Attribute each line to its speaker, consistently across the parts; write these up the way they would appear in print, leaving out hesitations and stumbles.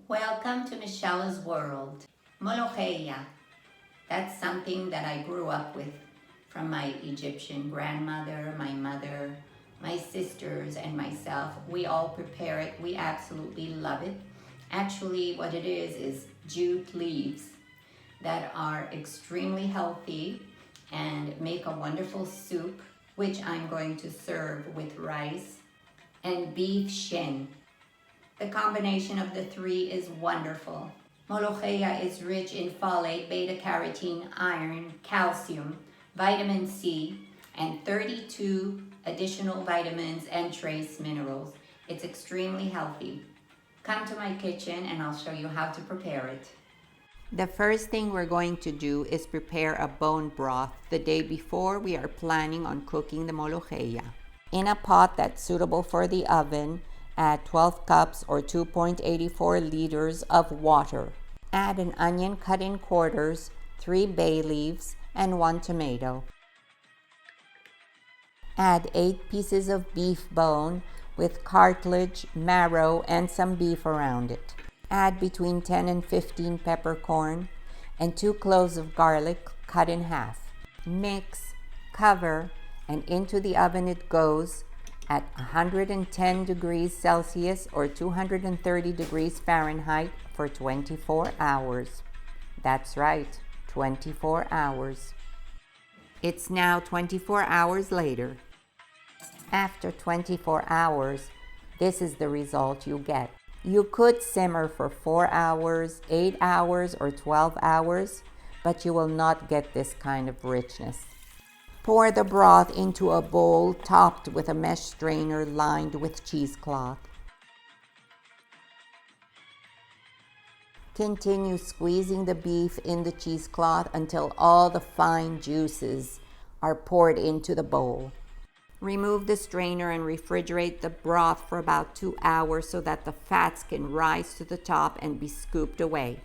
Speaker 1: Welcome to Michelle's world. Molokhia. That's something that I grew up with from my Egyptian grandmother, my mother, my sisters, and myself. We all prepare it. We absolutely love it. Actually, what it is jute leaves that are extremely healthy and make a wonderful soup, which I'm going to serve with rice and beef shin. The combination of the three is wonderful. Molokhia is rich in folate, beta-carotene, iron, calcium, vitamin C, and 32 additional vitamins and trace minerals. It's extremely healthy. Come to my kitchen and I'll show you how to prepare it. The first thing we're going to do is prepare a bone broth the day before we are planning on cooking the molokhia. In a pot that's suitable for the oven, add 12 cups or 2.84 liters of water. Add an onion cut in quarters, 3 bay leaves, and 1 tomato. Add 8 pieces of beef bone with cartilage, marrow, and some beef around it. Add between 10 and 15 peppercorn and 2 cloves of garlic cut in half. Mix, cover, and into the oven it goes at 110 degrees Celsius or 230 degrees Fahrenheit for 24 hours. That's right, 24 hours. It's now 24 hours later. After 24 hours, this is the result you get. You could simmer for 4 hours, 8 hours, or 12 hours, but you will not get this kind of richness. Pour the broth into a bowl topped with a mesh strainer lined with cheesecloth. Continue squeezing the beef in the cheesecloth until all the fine juices are poured into the bowl. Remove the strainer and refrigerate the broth for about 2 hours so that the fats can rise to the top and be scooped away.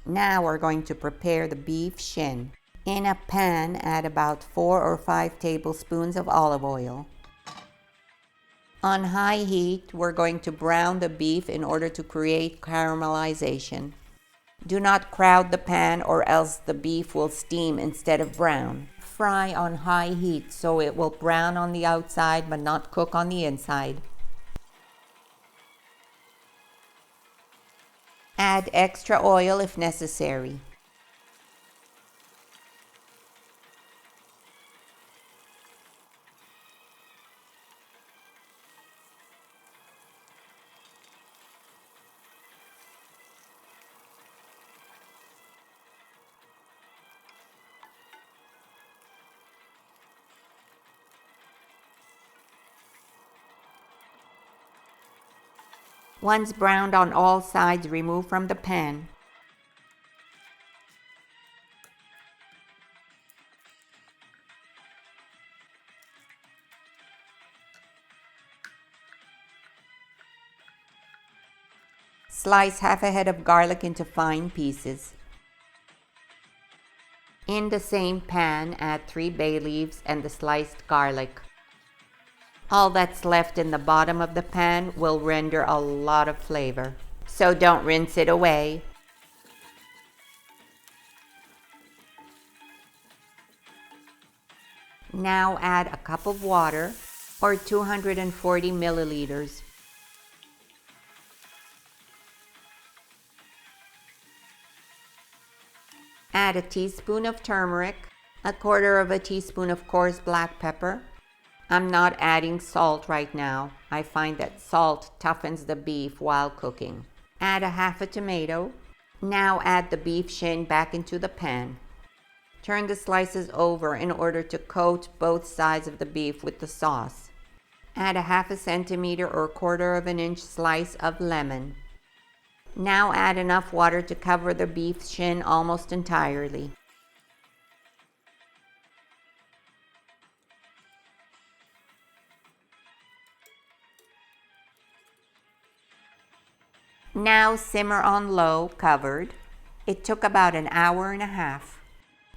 Speaker 1: Now we're going to prepare the beef shin. In a pan, add about 4 or 5 tablespoons of olive oil. On high heat, we're going to brown the beef in order to create caramelization. Do not crowd the pan or else the beef will steam instead of brown. Fry on high heat so it will brown on the outside but not cook on the inside. Add extra oil if necessary. Once browned on all sides, remove from the pan. Slice half a head of garlic into fine pieces. In the same pan, add 3 bay leaves and the sliced garlic. All that's left in the bottom of the pan will render a lot of flavor, so don't rinse it away. Now add a cup of water, or 240 milliliters. Add a teaspoon of turmeric, a quarter of a teaspoon of coarse black pepper. I'm not adding salt right now. I find that salt toughens the beef while cooking. Add a half a tomato. Now add the beef shin back into the pan. Turn the slices over in order to coat both sides of the beef with the sauce. Add a half a centimeter or quarter of an inch slice of lemon. Now add enough water to cover the beef shin almost entirely. Now simmer on low, covered. It took about an hour and a half.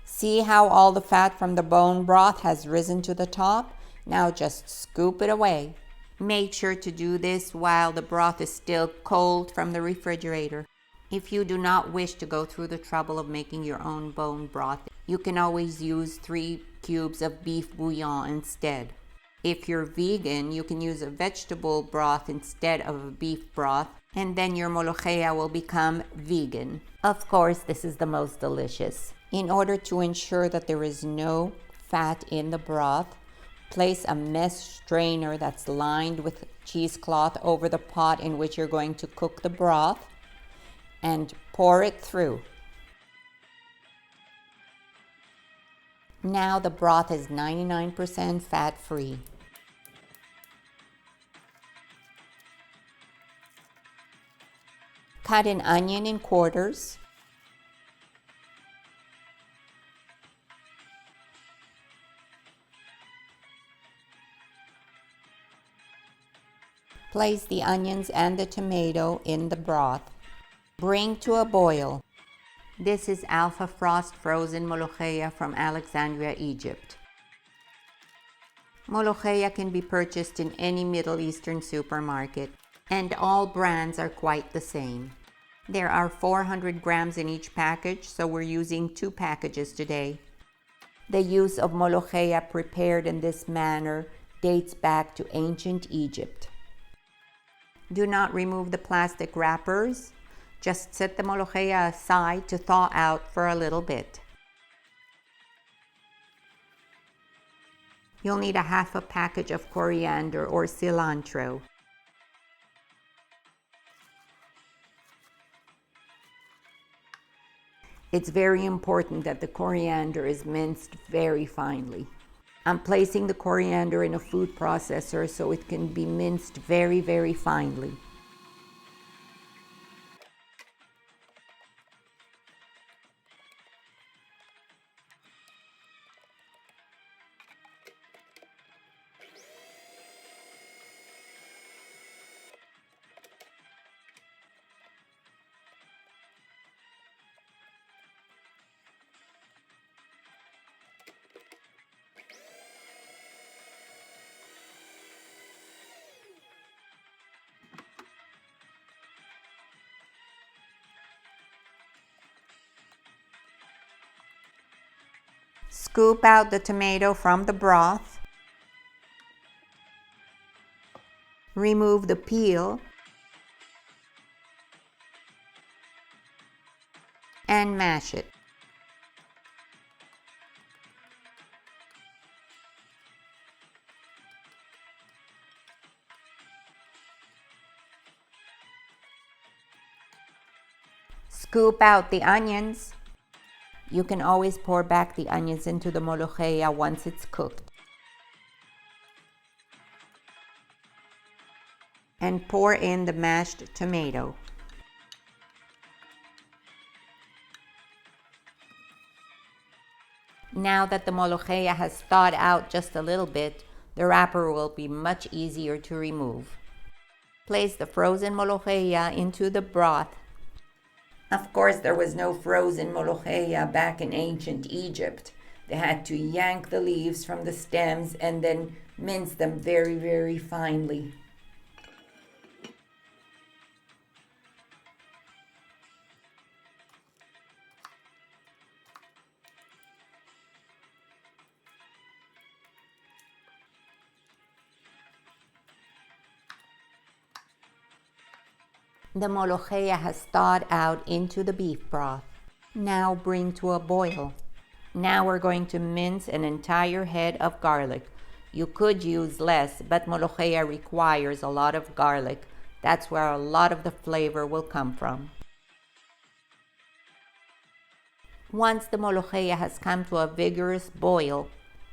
Speaker 1: See how all the fat from the bone broth has risen to the top? Now just scoop it away. Make sure to do this while the broth is still cold from the refrigerator. If you do not wish to go through the trouble of making your own bone broth, you can always use 3 cubes of beef bouillon instead. If you're vegan, you can use a vegetable broth instead of a beef broth, and then your molokhia will become vegan. Of course, this is the most delicious. In order to ensure that there is no fat in the broth, place a mesh strainer that's lined with cheesecloth over the pot in which you're going to cook the broth and pour it through. Now the broth is 99% fat-free. Cut an onion in quarters. Place the onions and the tomato in the broth. Bring to a boil. This is Alpha Frost frozen Molokhia from Alexandria, Egypt. Molokhia can be purchased in any Middle Eastern supermarket, and all brands are quite the same. There are 400 grams in each package, so we're using 2 packages today. The use of Molokhia prepared in this manner dates back to ancient Egypt. Do not remove the plastic wrappers. Just set the Molokhia aside to thaw out for a little bit. You'll need a half a package of coriander or cilantro. It's very important that the coriander is minced very finely. I'm placing the coriander in a food processor so it can be minced very, very finely. Scoop out the tomato from the broth. Remove the peel and mash it. Scoop out the onions. You can always pour back the onions into the molokhia once it's cooked. And pour in the mashed tomato. Now that the molokhia has thawed out just a little bit, the wrapper will be much easier to remove. Place the frozen molokhia into the broth. Of course, there was no frozen molokhia back in ancient Egypt. They had to yank the leaves from the stems and then mince them very, very finely. The molokhia has thawed out into the beef broth. Now bring to a boil. Now we're going to mince an entire head of garlic. You could use less, but molokhia requires a lot of garlic. That's where a lot of the flavor will come from. Once the molokhia has come to a vigorous boil,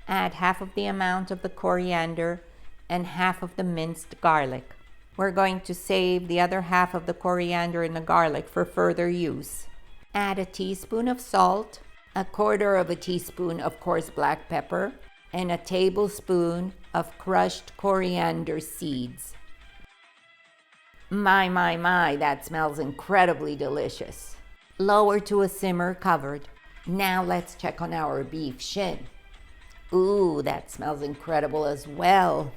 Speaker 1: add half of the amount of the coriander and half of the minced garlic. We're going to save the other half of the coriander and the garlic for further use. Add a teaspoon of salt, a quarter of a teaspoon of coarse black pepper, and a tablespoon of crushed coriander seeds. My, that smells incredibly delicious. Lower to a simmer covered. Now let's check on our beef shin. Ooh, that smells incredible as well.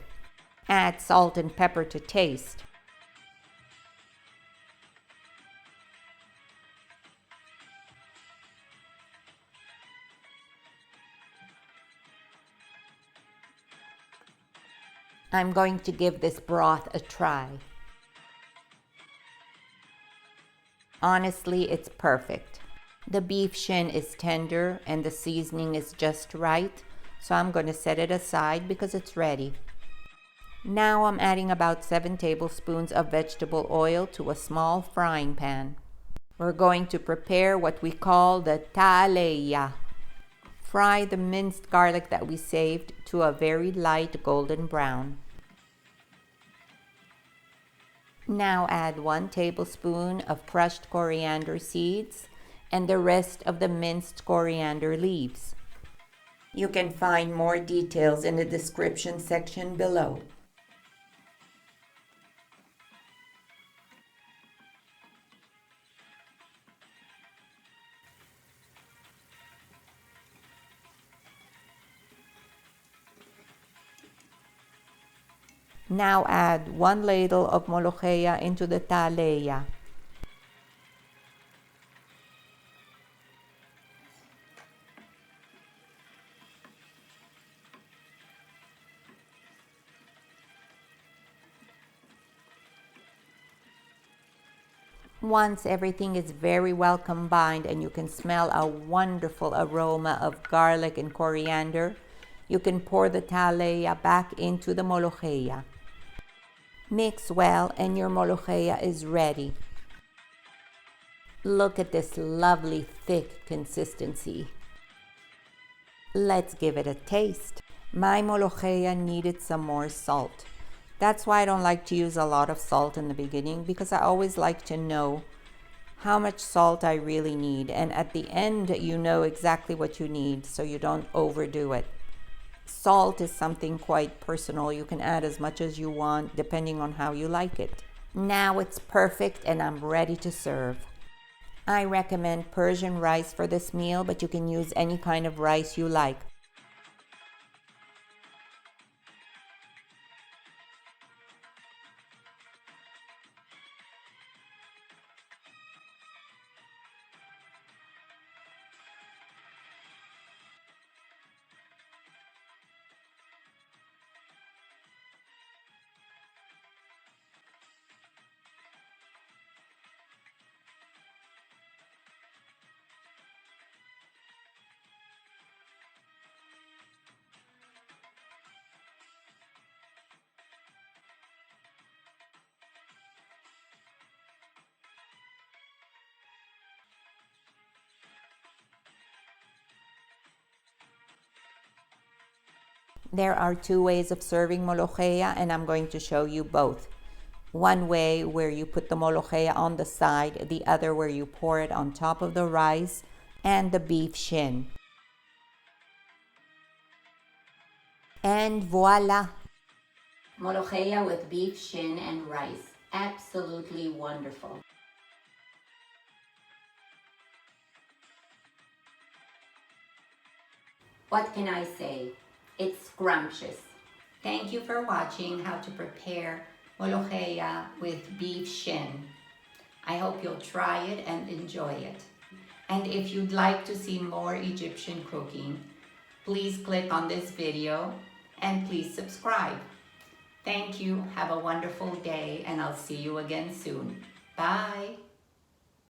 Speaker 2: Add salt and pepper to taste. I'm going to give this broth a try. Honestly, it's perfect. The beef shin is tender and the seasoning is just right, so I'm going to set it aside because it's ready. Now I'm adding about 7 tablespoons of vegetable oil to a small frying pan. We're going to prepare what we call the Taleyah. Fry the minced garlic that we saved to a very light golden brown. Now add 1 tablespoon of crushed coriander seeds and the rest of the minced coriander leaves. You can find more details in the description section below. Now add 1 ladle of Molokhia into the Taleyah. Once everything is very well combined and you can smell a wonderful aroma of garlic and coriander, you can pour the Taleyah back into the Molokhia. Mix well and your Molokhia is ready. Look at this lovely thick consistency. Let's give it a taste. My Molokhia needed some more salt. That's why I don't like to use a lot of salt in the beginning, because I always like to know how much salt I really need, and at the end you know exactly what you need so you don't overdo it. Salt is something quite personal. You can add as much as you want depending on how you like it. Now it's perfect and I'm ready to serve. I recommend Persian rice for this meal, but you can use any kind of rice you like. There are 2 ways of serving Molokhia, and I'm going to show you both. One way where you put the Molokhia on the side, the other where you pour it on top of the rice and the beef shin. And voila!
Speaker 1: Molokhia with beef shin and rice. Absolutely wonderful. What can I say? It's scrumptious. Thank you for watching how to prepare Molokhia with beef shin. I hope you'll try it and enjoy it. And if you'd like to see more Egyptian cooking, please click on this video and please subscribe. Thank you. Have a wonderful day and I'll see you again soon. Bye.